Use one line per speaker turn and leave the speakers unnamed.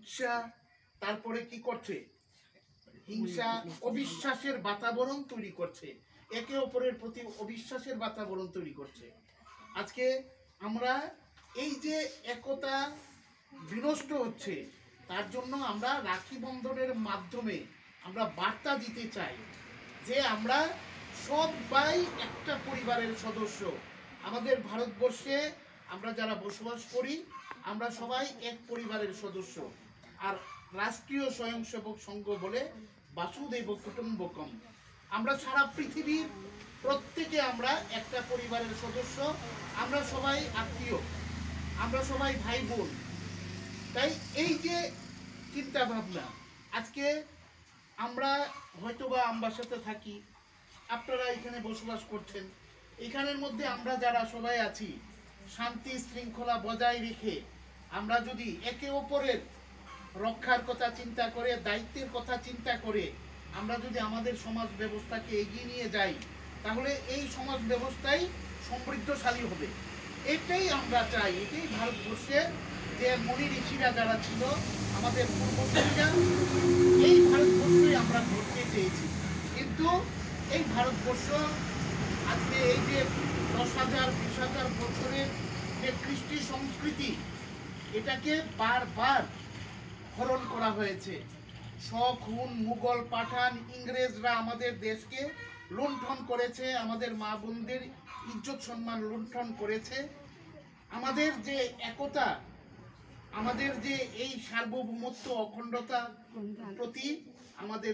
হিংসা, তারপরে কি করছে, হিংসা, অবিশ্বাসের বাতাবরণ তৈরি করছে, একে অপরের প্রতি অবিশ্বাসের বাতাবরণ তৈরি করছে। আজকে আমরা এই যে একতা বিনষ্ট হচ্ছে, তার জন্য আমরা রাখি বন্ধনের মাধ্যমে আমরা বার্তা দিতে চাই যে আমরা সবাই একটা পরিবারের সদস্য। আমাদের ভারতবর্ষে আমরা যারা বসবাস করি, আমরা সবাই এক পরিবারের সদস্য। আর রাষ্ট্রীয় স্বয়ংসেবক সংঘ বলে বাসুদেব কুটুম্বকম, আমরা সারা পৃথিবীর প্রত্যেকে আমরা একটা পরিবারের সদস্য, আমরা সবাই আত্মীয়, আমরা সবাই ভাই বোন। তাই এই যে চিন্তা ভাবনা, আজকে আমরা হয়তোবা আমবাসাতে থাকি, আপনারা এখানে বসবাস করছেন, এখানের মধ্যে আমরা যারা সবাই আছি, শান্তি শৃঙ্খলা বজায় রেখে আমরা যদি একে অপরের রক্ষার কথা চিন্তা করে, দায়িত্বের কথা চিন্তা করে আমরা যদি আমাদের সমাজ ব্যবস্থাকে এগিয়ে নিয়ে যাই, তাহলে এই সমাজ ব্যবস্থাই সমৃদ্ধশালী হবে। এটাই আমরা চাই, এটাই ভারতবর্ষে যে মুনি ঋষিরা যারা ছিল, আমাদের পূর্বপুরুষরা, এই ভারতবর্ষই আমরা করতে চেয়েছি। কিন্তু এই ভারতবর্ষ আজকে এই যে 10,000 20,000 বছরের যে কৃষ্টি সংস্কৃতি, এটাকে বারবার হরণ করা হয়েছে। শকুন, মুঘল, পাঠান, ইংরেজরা আমাদের দেশকে লুণ্ঠন করেছে, আমাদের মা বোনদের ইজ্জত সম্মান লুণ্ঠন করেছে। আমাদের যে একতা, আমাদের যে এই সার্বভৌমত্ব অখণ্ডতা প্রতি আমাদের